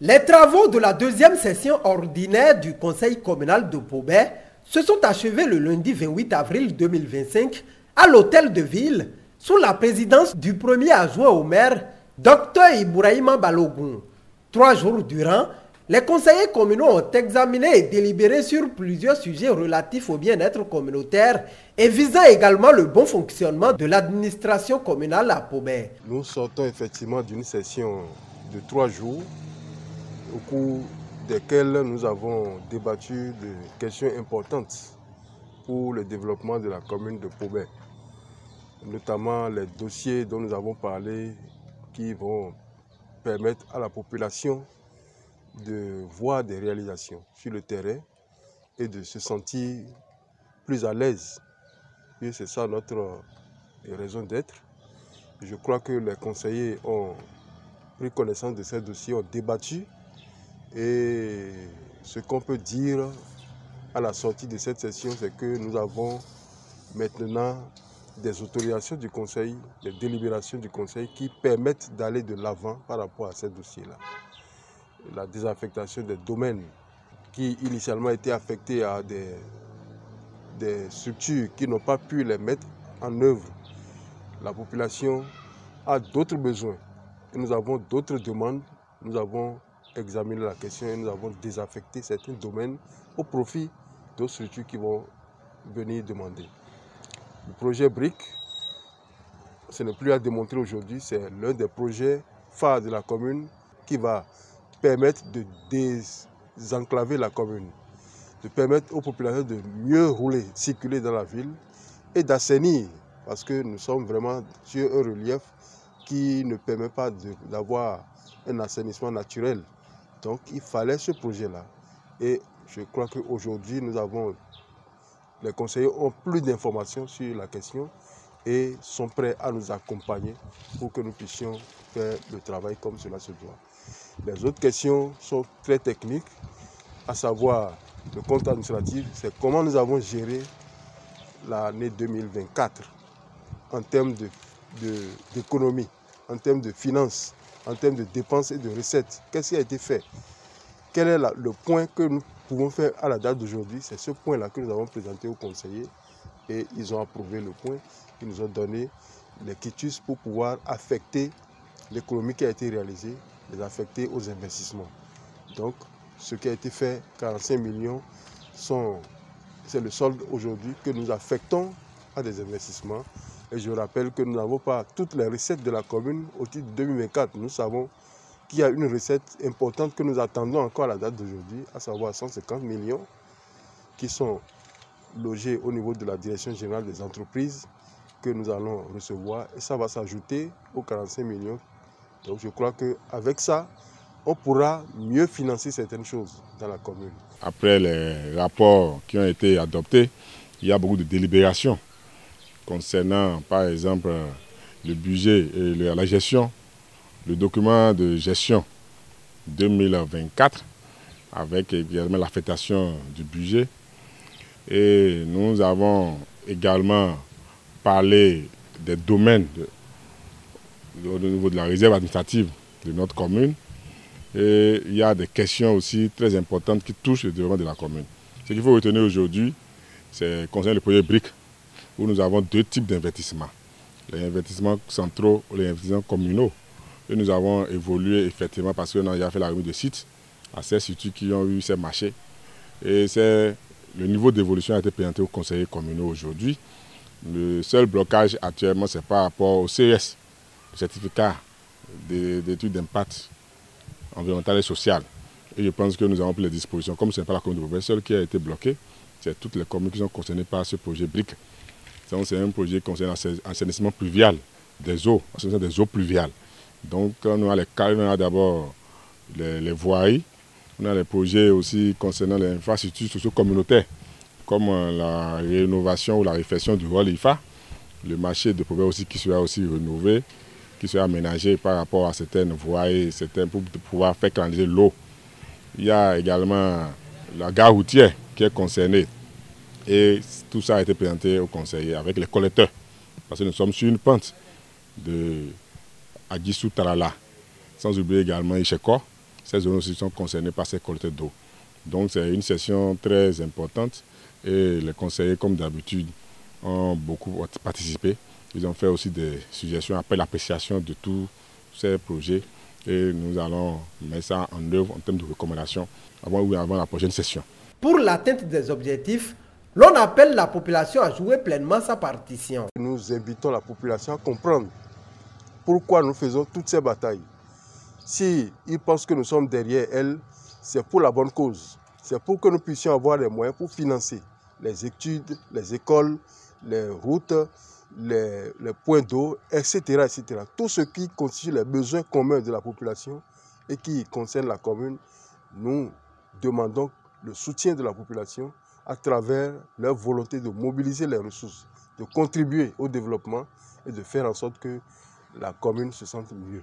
Les travaux de la deuxième session ordinaire du Conseil communal de Pobé se sont achevés le lundi 28 avril 2025 à l'hôtel de ville sous la présidence du premier adjoint au maire, Dr Ibrahima Balogun. 3 jours durant, les conseillers communaux ont examiné et délibéré sur plusieurs sujets relatifs au bien-être communautaire et visant également le bon fonctionnement de l'administration communale à Pobé. Nous sortons effectivement d'une session de 3 jours au cours desquels nous avons débattu de questions importantes pour le développement de la commune de Pobé, notamment les dossiers dont nous avons parlé qui vont permettre à la population de voir des réalisations sur le terrain et de se sentir plus à l'aise. Et c'est ça notre raison d'être. Je crois que les conseillers ont pris connaissance de ces dossiers, ont débattu. Et ce qu'on peut dire à la sortie de cette session, c'est que nous avons maintenant des autorisations du Conseil, des délibérations du Conseil qui permettent d'aller de l'avant par rapport à ces dossiers-là. La désaffectation des domaines qui initialement étaient affectés à des structures qui n'ont pas pu les mettre en œuvre. La population a d'autres besoins et nous avons d'autres demandes. Nous avons examiné la question et nous avons désaffecté certains domaines au profit d'autres structures qui vont venir demander. Le projet BRIC, ce n'est plus à démontrer aujourd'hui, c'est l'un des projets phares de la commune qui va permettre de désenclaver la commune, de permettre aux populations de mieux rouler, circuler dans la ville et d'assainir, parce que nous sommes vraiment sur un relief qui ne permet pas d'avoir un assainissement naturel. Donc il fallait ce projet-là. Et je crois qu'aujourd'hui, les conseillers ont plus d'informations sur la question et sont prêts à nous accompagner pour que nous puissions faire le travail comme cela se doit. Les autres questions sont très techniques, à savoir le compte administratif, c'est comment nous avons géré l'année 2024 en termes d'économie, en termes de finances, en termes de dépenses et de recettes. Qu'est-ce qui a été fait? Quel est le point que nous pouvons faire à la date d'aujourd'hui? C'est ce point-là que nous avons présenté aux conseillers et ils ont approuvé le point. Ils nous ont donné les quitus pour pouvoir affecter l'économie qui a été réalisée, les affecter aux investissements. Donc, ce qui a été fait, 45 millions, c'est le solde aujourd'hui que nous affectons à des investissements. Et je rappelle que nous n'avons pas toutes les recettes de la commune au titre de 2024. Nous savons qu'il y a une recette importante que nous attendons encore à la date d'aujourd'hui, à savoir 150 millions qui sont logés au niveau de la Direction générale des entreprises que nous allons recevoir. Et ça va s'ajouter aux 45 millions. Donc je crois qu'avec ça, on pourra mieux financer certaines choses dans la commune. Après les rapports qui ont été adoptés, il y a beaucoup de délibérations concernant, par exemple, le budget et la gestion, le document de gestion 2024, avec également l'affectation du budget. Et nous avons également parlé des domaines au niveau de la réserve administrative de notre commune. Et il y a des questions aussi très importantes qui touchent le développement de la commune. Ce qu'il faut retenir aujourd'hui, c'est concernant le projet BRIC, où nous avons 2 types d'investissements. Les investissements centraux et les investissements communaux. Et nous avons évolué effectivement parce qu'on a déjà fait la remise de sites à ces structures qui ont eu ces marchés. Et le niveau d'évolution a été présenté aux conseillers communaux aujourd'hui. Le seul blocage actuellement, c'est par rapport au CES, le certificat d'études d'impact environnemental et social. Et je pense que nous avons pris les dispositions. Comme ce n'est pas la commune de Pobé seule qui a été bloquée, c'est toutes les communes qui sont concernées par ce projet BRIC. C'est un projet concernant l'assainissement pluvial des eaux, l'assainissement des eaux pluviales. Donc on a d'abord les voiries, on a les projets aussi concernant les infrastructures socio-communautaires, comme la rénovation ou la réfection du hall IFA, le marché de Pobé aussi qui sera aussi rénové, qui sera aménagé par rapport à certaines voiries, pour pouvoir faire canaliser l'eau. Il y a également la gare routière qui est concernée. Et tout ça a été présenté aux conseillers avec les collecteurs. Parce que nous sommes sur une pente de Adjissou Talala. Sans oublier également Icheko. ces zones aussi sont concernées par ces collecteurs d'eau. Donc c'est une session très importante et les conseillers, comme d'habitude, ont beaucoup participé. Ils ont fait aussi des suggestions après l'appréciation de tous ces projets et nous allons mettre ça en œuvre en termes de recommandations avant la prochaine session. Pour l'atteinte des objectifs, l'on appelle la population à jouer pleinement sa partition. Nous invitons la population à comprendre pourquoi nous faisons toutes ces batailles. S'ils pensent que nous sommes derrière elles, c'est pour la bonne cause. C'est pour que nous puissions avoir les moyens pour financer les études, les écoles, les routes, les points d'eau, etc., etc. Tout ce qui constitue les besoins communs de la population et qui concerne la commune, nous demandons le soutien de la population à travers leur volonté de mobiliser les ressources, de contribuer au développement et de faire en sorte que la commune se sente mieux.